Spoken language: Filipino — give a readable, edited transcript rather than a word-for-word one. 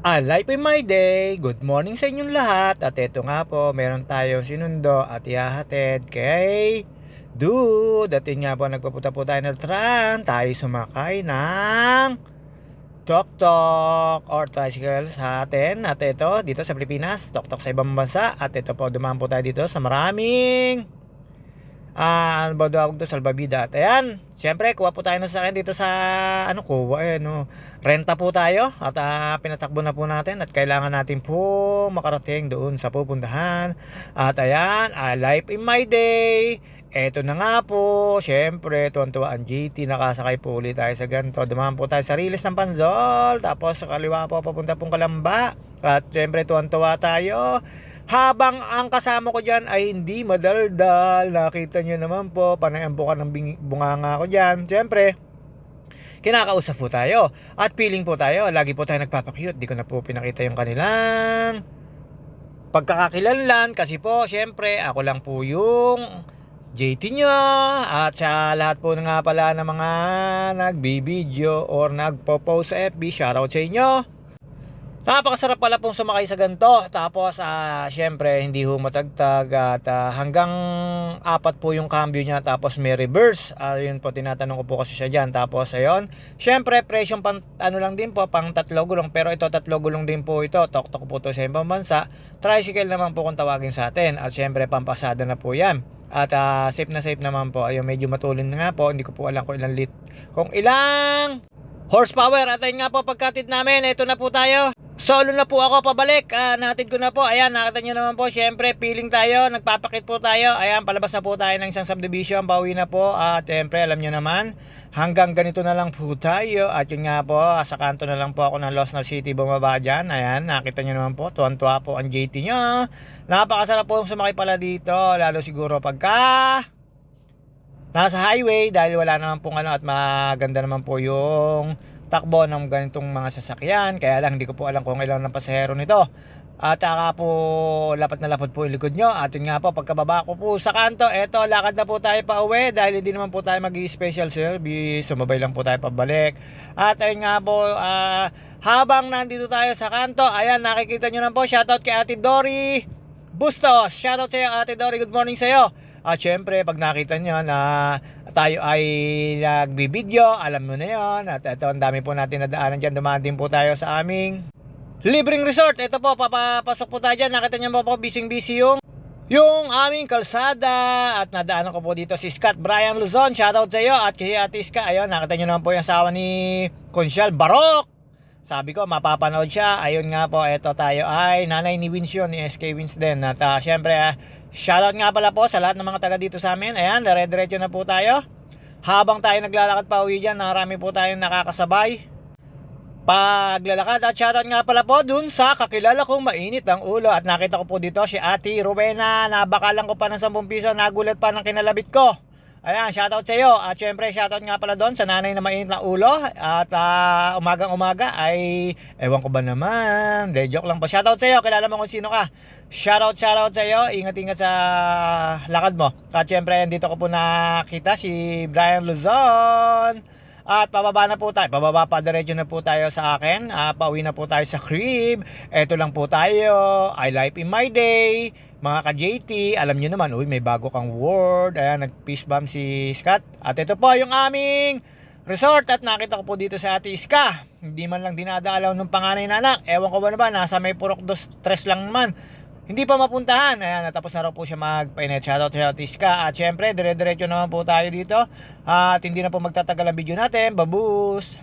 Life in my day, good morning sa inyong lahat. At ito nga po, meron tayong sinundo at ihahatid kay Dude. At yun nga po, nagpapunta po tayo ng tran. Tayo sumakay ng tok-tok or tricycle sa atin. At ito, dito sa Pilipinas, tok-tok sa ibang bansa. At ito po, dumaan po tayo dito sa maraming ano ba daw to, salbabida. At ayan, siyempre kuha po tayo ng sakyan dito sa renta po tayo. At pinatakbo na po natin at kailangan natin po makarating doon sa pupuntahan. At ayan, life in my day. Eto na nga po, siyempre tuwan-tuwa ang GT, nakasakay po ulit tayo sa ganito. Dumaan po tayo sa Riles ng Panzol, tapos sa kaliwa po papunta pong Kalamba. At siyempre tuwan-tuwa tayo habang ang kasama ko dyan ay hindi madaldal. Nakita nyo naman po, panay ang buka ng bunganga ko dyan. Siyempre, kinakausap po tayo at feeling po tayo. Lagi po tayo nagpapakyut. Di ko na po pinakita yung kanilang pagkakakilanlan kasi po, siyempre, ako lang po yung JT nyo. At sa lahat po nga pala ng mga nagbibideo or nagpo-post sa FB, shoutout sa inyo. Napakasarap pala pong sumakay sa ganito. Tapos syempre hindi ho matagtag at hanggang apat po yung cambio niya. Tapos may reverse. Yun po, tinatanong ko po kasi siya dyan. Tapos ayun, syempre presyong pang ano lang din po, pang 3 gulong. Pero ito 3 gulong din po ito. Tok-tok po to sa ibang bansa. Tricycle naman po kung tawagin sa atin. At syempre pampasada na po yan. At safe na safe naman po. Ayun, medyo matulin na nga po. Hindi ko po alam kung ilang horsepower. At ayun nga po, pagkatid namin, ito na po tayo. Solo na po ako pabalik. Natin ko na po. Ayan, nakita nyo naman po. Syempre, feeling tayo. Nagpapakit po tayo. Ayan, palabas na po tayo ng isang subdivision. Pauwi na po. At syempre, alam nyo naman, hanggang ganito na lang po tayo. At yun nga po, sa kanto na lang po ako ng Losnal City bumaba dyan. Ayan, nakita nyo naman po. Tuwan-tuwa po ang JT nyo. Napakasarap po sumakay pala dito. Lalo siguro pagka nasa highway, dahil wala naman pong at maganda naman po yung takbo ng ganitong mga sasakyan. Kaya lang hindi ko po alam kung ilan ng pasahero nito. At po lapat na lapat po yung likod nyo. At yun nga po, pagkababa ko po sa kanto, eto, lakad na po tayo pa uwi dahil hindi naman po tayo mag-special service. Sumabay lang po tayo pabalik. At ayun nga po, habang nandito tayo sa kanto, ayan, nakikita nyo na po, shoutout kay Ate Dory Bustos. Shoutout sa iyo, Ate Dory, good morning sa iyo. At syempre, pag nakita nyo na tayo ay nagbibideo, alam mo na yon. At ito, ang dami po natin nadaanan dyan. Dumaan din po tayo sa aming libreng resort. Ito po, papasok po tayo dyan. Nakita nyo po, busy yung aming kalsada. At nadaanan ko po dito si Scott Brian Luzon. Shoutout sa iyo. At kay Ate Iska, ayun, nakita nyo naman po yung asawa ni Consial Barok. Sabi ko, mapapanood siya. Ayun nga po, ito tayo ay nanay ni Wins yun, ni SK Wins din. At syempre, shoutout nga pala po sa lahat ng mga taga dito sa amin. Ayan, dire-diretso na po tayo. Habang tayo naglalakad pa uwi dyan, marami po tayong nakakasabay paglalakad. At shoutout nga pala po dun sa kakilala kong mainit ang ulo. At nakita ko po dito si Ate Rowena. Nabakalan ko pa ng 10 piso. Nagulat pa ng kinalabit ko. Ayan, shoutout sa iyo. At syempre, shoutout nga pala doon sa nanay na mainit ng ulo. At umagang umaga ay ewan ko ba naman. De, joke lang po. Shoutout sa iyo. Kilala mo kung sino ka. Shoutout sa iyo. Ingat-ingat sa lakad mo. At syempre, dito ko po nakita si Brian Luzon. At pababa na po tayo. Pababa pa, diretso na po tayo sa akin. Pauwi na po tayo sa crib. Eto lang po tayo. I life in my day. Mga ka-JT, alam nyo naman, uy, may bago kang word. Ayan, nag-peace bomb si Scott. At ito po yung aming resort. At nakita ko po dito sa Ate Iska. Hindi man lang dinadalaw ng panganay na anak. Ewan ko ba naman, nasa may purok 2-3 lang naman. Hindi pa mapuntahan. Ayan, natapos na raw po siya magpainet. Shoutout sa Ate Iska. At syempre, dire-diretso naman po tayo dito. At hindi na po magtatagal ang video natin. Babus!